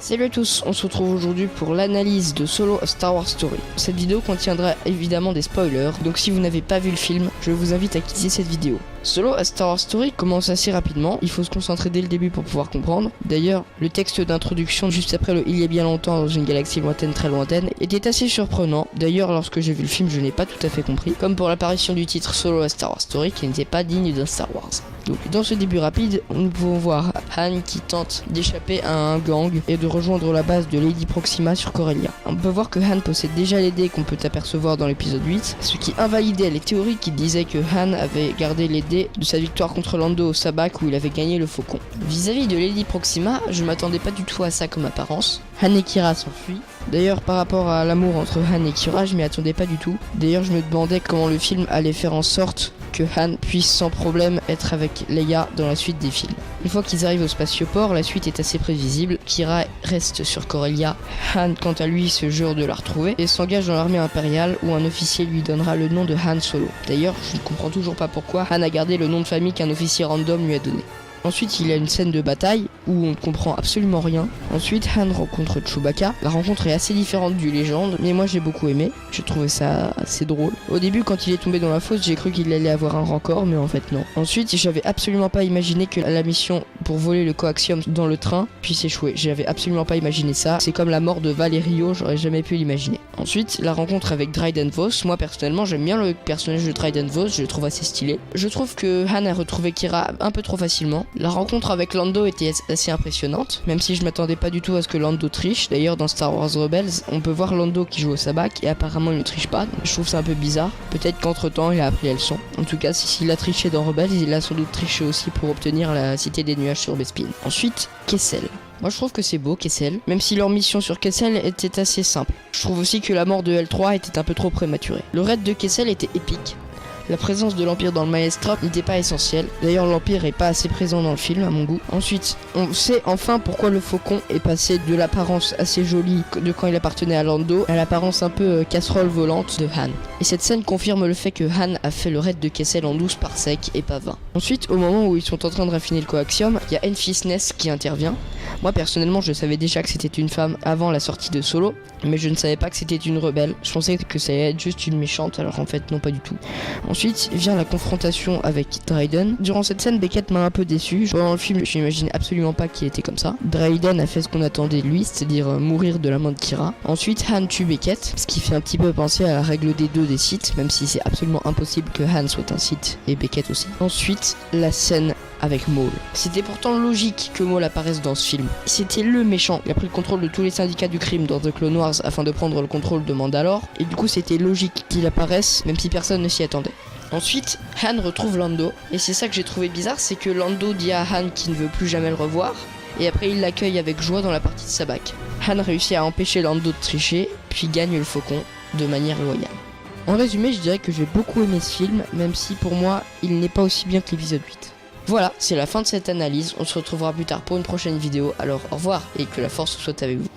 Salut à tous, on se retrouve aujourd'hui pour l'analyse de Solo A Star Wars Story. Cette vidéo contiendra évidemment des spoilers, donc si vous n'avez pas vu le film, je vous invite à quitter cette vidéo. Solo A Star Wars Story commence assez rapidement, il faut se concentrer dès le début pour pouvoir comprendre. D'ailleurs, le texte d'introduction juste après le « Il y a bien longtemps dans une galaxie lointaine très lointaine » était assez surprenant. D'ailleurs, lorsque j'ai vu le film, je n'ai pas tout à fait compris, comme pour l'apparition du titre Solo A Star Wars Story qui n'était pas digne d'un Star Wars. Donc dans ce début rapide, nous pouvons voir Han qui tente d'échapper à un gang et de rejoindre la base de Lady Proxima sur Corellia. On peut voir que Han possède déjà les dés qu'on peut apercevoir dans l'épisode 8, ce qui invalidait les théories qui disaient que Han avait gardé les dés de sa victoire contre Lando au sabak où il avait gagné le faucon. Vis-à-vis de Lady Proxima, je m'attendais pas du tout à ça comme apparence. Han et Qi'ra s'enfuient. D'ailleurs, par rapport à l'amour entre Han et Qi'ra, je m'y attendais pas du tout. D'ailleurs, je me demandais comment le film allait faire en sorte que Han puisse sans problème être avec Leia dans la suite des films. Une fois qu'ils arrivent au spatioport, la suite est assez prévisible. Qi'ra reste sur Corellia. Han, quant à lui, se jure de la retrouver et s'engage dans l'armée impériale où un officier lui donnera le nom de Han Solo. D'ailleurs, je ne comprends toujours pas pourquoi Han a gardé le nom de famille qu'un officier random lui a donné. Ensuite, il y a une scène de bataille où on ne comprend absolument rien. Ensuite, Han rencontre Chewbacca. La rencontre est assez différente du Légende, mais moi j'ai beaucoup aimé. J'ai trouvé ça assez drôle. Au début, quand il est tombé dans la fosse, j'ai cru qu'il allait avoir un rancor, mais en fait non. Ensuite, j'avais absolument pas imaginé que la mission pour voler le coaxium dans le train puisse échouer. J'avais absolument pas imaginé ça. C'est comme la mort de Valerio, j'aurais jamais pu l'imaginer. Ensuite, la rencontre avec Dryden Voss. Moi personnellement, j'aime bien le personnage de Dryden Voss, je le trouve assez stylé. Je trouve que Han a retrouvé Qi'ra un peu trop facilement. La rencontre avec Lando était assez impressionnante, même si je m'attendais pas du tout à ce que Lando triche. D'ailleurs, dans Star Wars Rebels, on peut voir Lando qui joue au sabak et apparemment il ne triche pas. Je trouve ça un peu bizarre. Peut-être qu'entre temps il a appris la leçon. En tout cas, s'il a triché dans Rebels, il a sans doute triché aussi pour obtenir la cité des nuages sur Bespin. Ensuite, Kessel. Moi je trouve que c'est beau Kessel, même si leur mission sur Kessel était assez simple. Je trouve aussi que la mort de L3 était un peu trop prématurée. Le raid de Kessel était épique. La présence de l'Empire dans le Maelstrom n'était pas essentielle. D'ailleurs, l'Empire est pas assez présent dans le film, à mon goût. Ensuite, on sait enfin pourquoi le faucon est passé de l'apparence assez jolie de quand il appartenait à Lando à l'apparence un peu casserole volante de Han. Et cette scène confirme le fait que Han a fait le raid de Kessel en 12 parsecs et pas 20. Ensuite, au moment où ils sont en train de raffiner le coaxium, il y a Enfys Nest qui intervient. Moi, personnellement, je savais déjà que c'était une femme avant la sortie de Solo, mais je ne savais pas que c'était une rebelle. Je pensais que ça allait être juste une méchante, alors en fait, non, pas du tout. Ensuite vient la confrontation avec Dryden. Durant cette scène, Beckett m'a un peu déçu. Pendant le film, je n'imaginais absolument pas qu'il était comme ça. Dryden a fait ce qu'on attendait de lui, c'est-à-dire mourir de la main de Qi'ra. Ensuite, Han tue Beckett, ce qui fait un petit peu penser à la règle des deux des Sith, même si c'est absolument impossible que Han soit un Sith et Beckett aussi. Ensuite, la scène avec Maul. C'était pourtant logique que Maul apparaisse dans ce film. C'était le méchant. Il a pris le contrôle de tous les syndicats du crime dans The Clone Wars afin de prendre le contrôle de Mandalore. Et du coup, c'était logique qu'il apparaisse, même si personne ne s'y attendait. Ensuite, Han retrouve Lando. Et c'est ça que j'ai trouvé bizarre, c'est que Lando dit à Han qu'il ne veut plus jamais le revoir. Et après, il l'accueille avec joie dans la partie de sabak. Han réussit à empêcher Lando de tricher, puis gagne le faucon de manière loyale. En résumé, je dirais que j'ai beaucoup aimé ce film, même si pour moi, il n'est pas aussi bien que l'épisode 8. Voilà, c'est la fin de cette analyse, on se retrouvera plus tard pour une prochaine vidéo, alors au revoir et que la force soit avec vous.